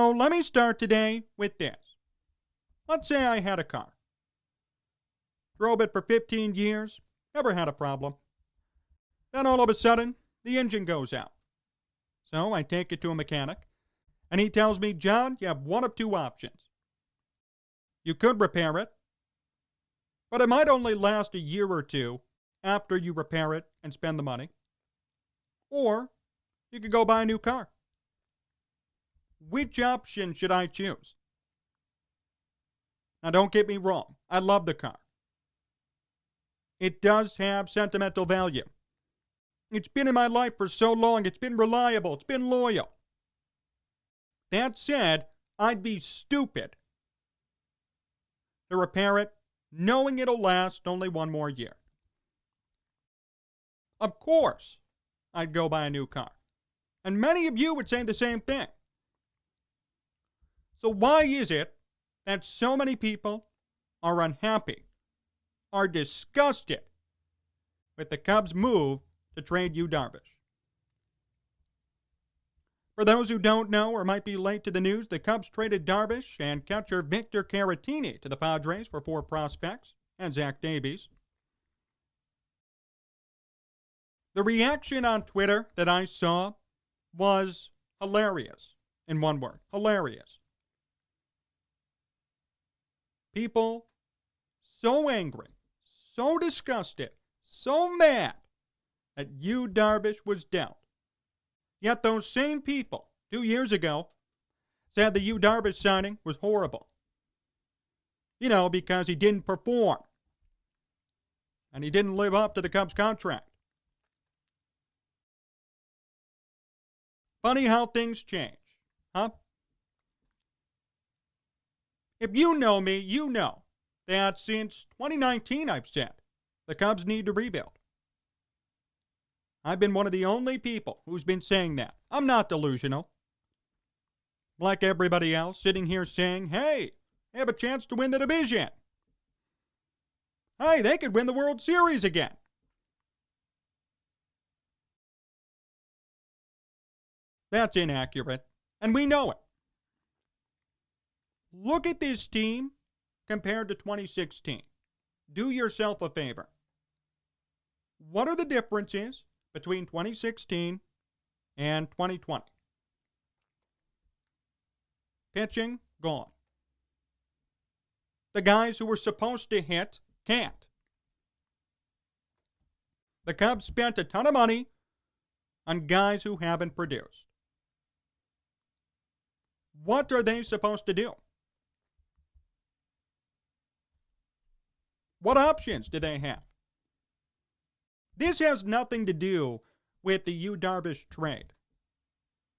So let me start today with this. Let's say I had a car. Drove it for 15 years, never had a problem. Then all of a sudden, the engine goes out. So I take it to a mechanic, and he tells me, John, you have one of two options. You could repair it, but it might only last a year or two after you repair it and spend the money. Or you could go buy a new car. Which option should I choose? Now, don't get me wrong. I love the car. It does have sentimental value. It's been in my life for so long. It's been reliable. It's been loyal. That said, I'd be stupid to repair it knowing it'll last only one more year. Of course, I'd go buy a new car. And many of you would say the same thing. So why is it that so many people are unhappy, are disgusted with the Cubs' move to trade Yu Darvish? For those who don't know or might be late to the news, the Cubs traded Darvish and catcher Victor Caratini to the Padres for 4 prospects and Zach Davies. The reaction on Twitter that I saw was hilarious. In one word, hilarious. People so angry, so disgusted, so mad that Yu Darvish was dealt. Yet those same people 2 years ago said the Yu Darvish signing was horrible. You know, because he didn't perform. And he didn't live up to the Cubs' contract. Funny how things change, huh? If you know me, you know that since 2019 I've said the Cubs need to rebuild. I've been one of the only people who's been saying that. I'm not delusional. Like everybody else sitting here saying, hey, they have a chance to win the division. Hey, they could win the World Series again. That's inaccurate, and we know it. Look at this team compared to 2016. Do yourself a favor. What are the differences between 2016 and 2020? Pitching, gone. The guys who were supposed to hit can't. The Cubs spent a ton of money on guys who haven't produced. What are they supposed to do? What options do they have? This has nothing to do with the Yu Darvish trade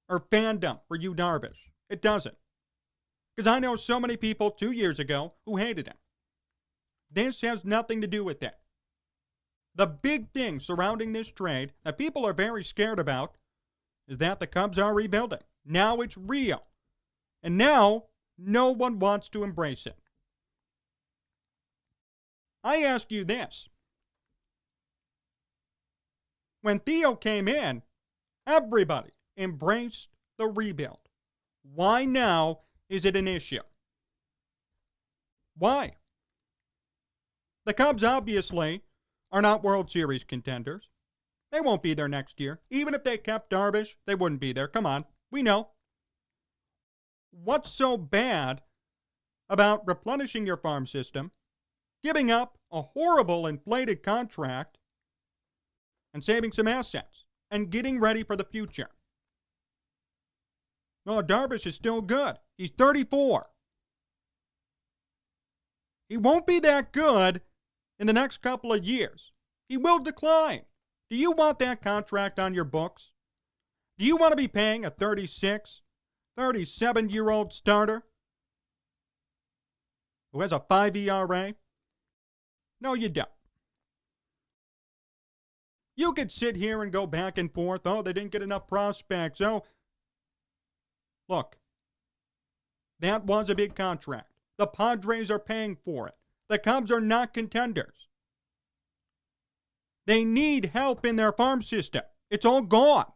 or fandom for Yu Darvish. It doesn't. Because I know so many people 2 years ago who hated him. This has nothing to do with that. The big thing surrounding this trade that people are very scared about is that the Cubs are rebuilding. Now it's real. And now no one wants to embrace it. I ask you this. When Theo came in, everybody embraced the rebuild. Why now is it an issue? Why? The Cubs obviously are not World Series contenders. They won't be there next year. Even if they kept Darvish, they wouldn't be there. Come on, we know. What's so bad about replenishing your farm system, giving up a horrible inflated contract, and saving some assets, and getting ready for the future? No, Darvish is still good. He's 34. He won't be that good in the next couple of years. He will decline. Do you want that contract on your books? Do you want to be paying a 36, 37-year-old starter who has a 5 ERA? No, you don't. You could sit here and go back and forth. Oh, they didn't get enough prospects. Oh, look, that was a big contract. The Padres are paying for it. The Cubs are not contenders. They need help in their farm system. It's all gone.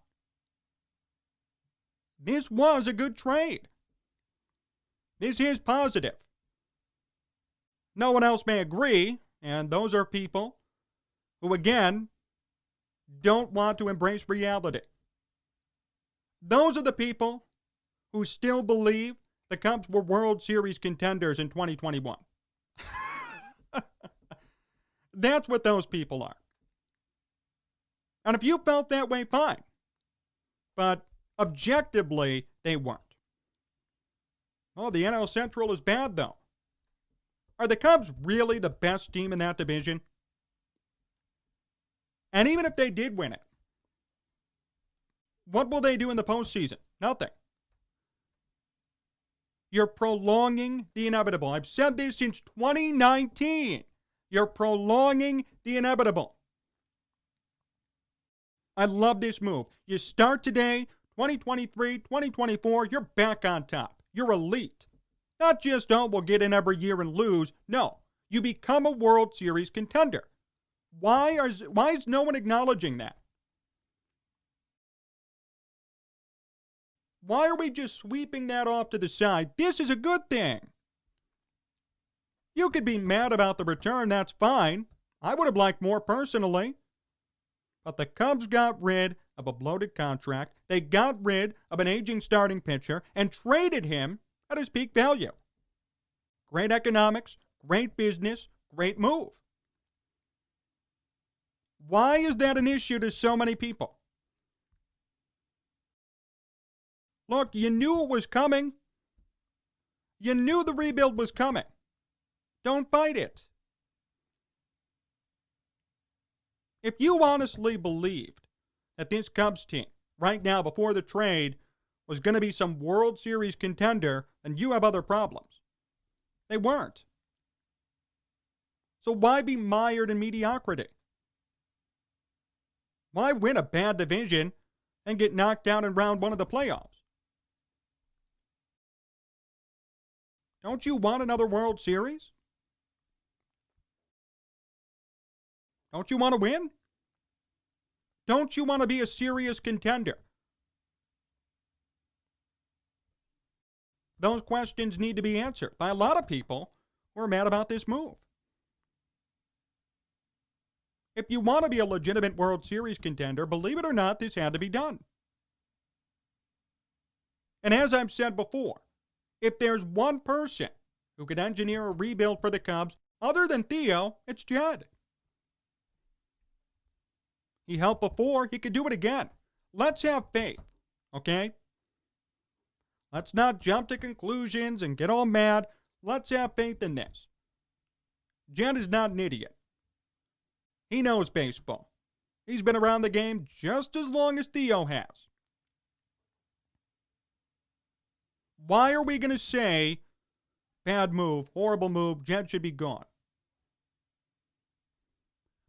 This was a good trade. This is positive. No one else may agree, and those are people who, again, don't want to embrace reality. Those are the people who still believe the Cubs were World Series contenders in 2021. That's what those people are. And if you felt that way, fine. But objectively, they weren't. Oh, the NL Central is bad, though. Are the Cubs really the best team in that division? And even if they did win it, what will they do in the postseason? Nothing. You're prolonging the inevitable. I've said this since 2019. You're prolonging the inevitable. I love this move. You start today, 2023, 2024, you're back on top. You're elite. Not just, oh, we'll get in every year and lose. No, you become a World Series contender. Why is no one acknowledging that? Why are we just sweeping that off to the side? This is a good thing. You could be mad about the return, that's fine. I would have liked more personally. But the Cubs got rid of a bloated contract. They got rid of an aging starting pitcher and traded him at his peak value. Great economics, great business, great move. Why is that an issue to so many people? Look, you knew it was coming. You knew the rebuild was coming. Don't fight it. If you honestly believed that this Cubs team, right now before the trade, was going to be some World Series contender, then you have other problems. They weren't. So why be mired in mediocrity? Why win a bad division and get knocked out in round one of the playoffs? Don't you want another World Series? Don't you want to win? Don't you want to be a serious contender? Those questions need to be answered by a lot of people who are mad about this move. If you want to be a legitimate World Series contender, believe it or not, this had to be done. And as I've said before, if there's one person who could engineer a rebuild for the Cubs, other than Theo, it's Jed. He helped before, he could do it again. Let's have faith, okay? Let's not jump to conclusions and get all mad. Let's have faith in this. Jed is not an idiot. He knows baseball. He's been around the game just as long as Theo has. Why are we going to say, bad move, horrible move, Jed should be gone?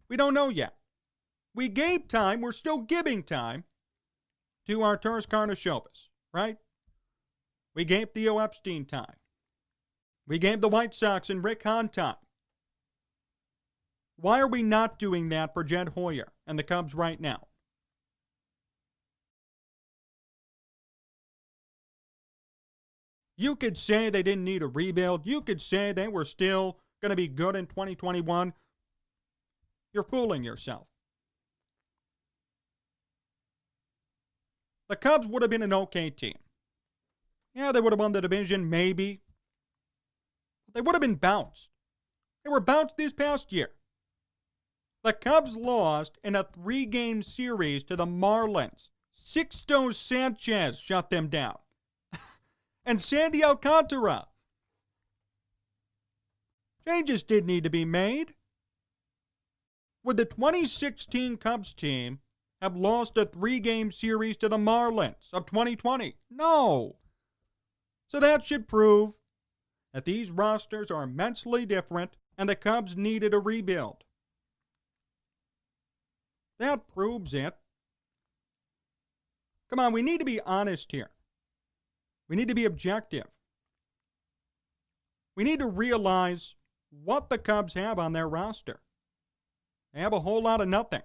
We don't know yet. We gave time, we're still giving time to Arturas Karnisovas, right? We gave Theo Epstein time. We gave the White Sox and Rick Hahn time. Why are we not doing that for Jed Hoyer and the Cubs right now? You could say they didn't need a rebuild. You could say they were still going to be good in 2021. You're fooling yourself. The Cubs would have been an okay team. Yeah, they would have won the division, maybe. They would have been bounced. They were bounced this past year. The Cubs lost in a 3-game series to the Marlins. Sixto Sanchez shut them down. And Sandy Alcantara. Changes did need to be made. Would the 2016 Cubs team have lost a 3-game series to the Marlins of 2020? No. So that should prove that these rosters are immensely different and the Cubs needed a rebuild. That proves it. Come on, we need to be honest here. We need to be objective. We need to realize what the Cubs have on their roster. They have a whole lot of nothing.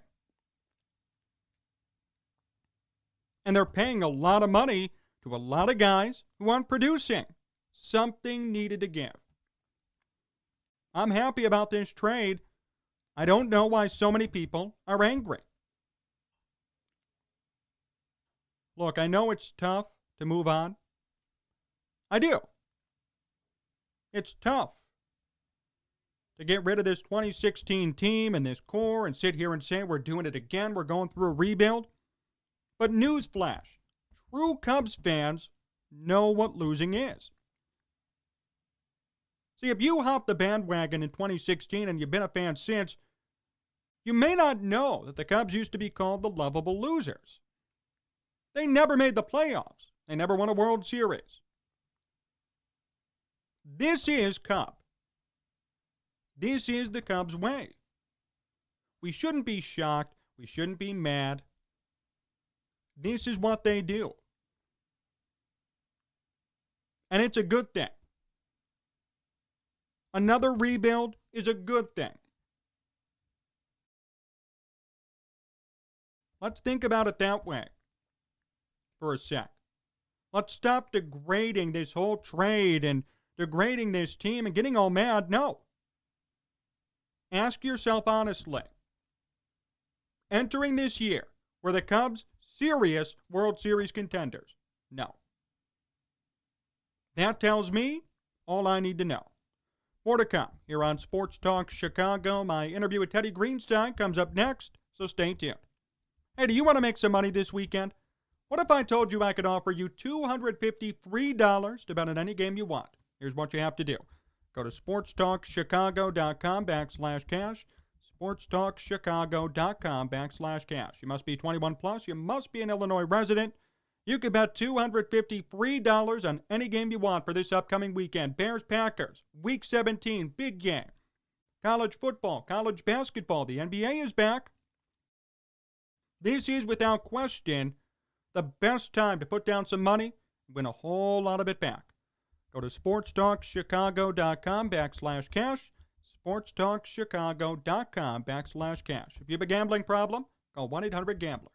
And they're paying a lot of money to a lot of guys who aren't producing. Something needed to give. I'm happy about this trade. I don't know why so many people are angry. Look, I know it's tough to move on. I do. It's tough to get rid of this 2016 team and this core and sit here and say we're doing it again, we're going through a rebuild. But newsflash, true Cubs fans know what losing is. See, if you hopped the bandwagon in 2016 and you've been a fan since, you may not know that the Cubs used to be called the lovable losers. They never made the playoffs. They never won a World Series. This is Cub. This is the Cubs' way. We shouldn't be shocked. We shouldn't be mad. This is what they do. And it's a good thing. Another rebuild is a good thing. Let's think about it that way for a sec. Let's stop degrading this whole trade and degrading this team and getting all mad. No. Ask yourself honestly. Entering this year, were the Cubs serious World Series contenders? No. That tells me all I need to know. More to come here on Sports Talk Chicago. My interview with Teddy Greenstein comes up next, so stay tuned. Hey, do you want to make some money this weekend? What if I told you I could offer you $250 free to bet on any game you want? Here's what you have to do. Go to sportstalkchicago.com/cash. sportstalkchicago.com/cash. You must be 21 plus. You must be an Illinois resident. You can bet $250 free on any game you want for this upcoming weekend. Bears-Packers, Week 17, big game. College football, college basketball. The NBA is back. This is, without question, the best time to put down some money and win a whole lot of it back. Go to sportstalkchicago.com/cash. sportstalkchicago.com/cash. If you have a gambling problem, call 1-800-GAMBLER.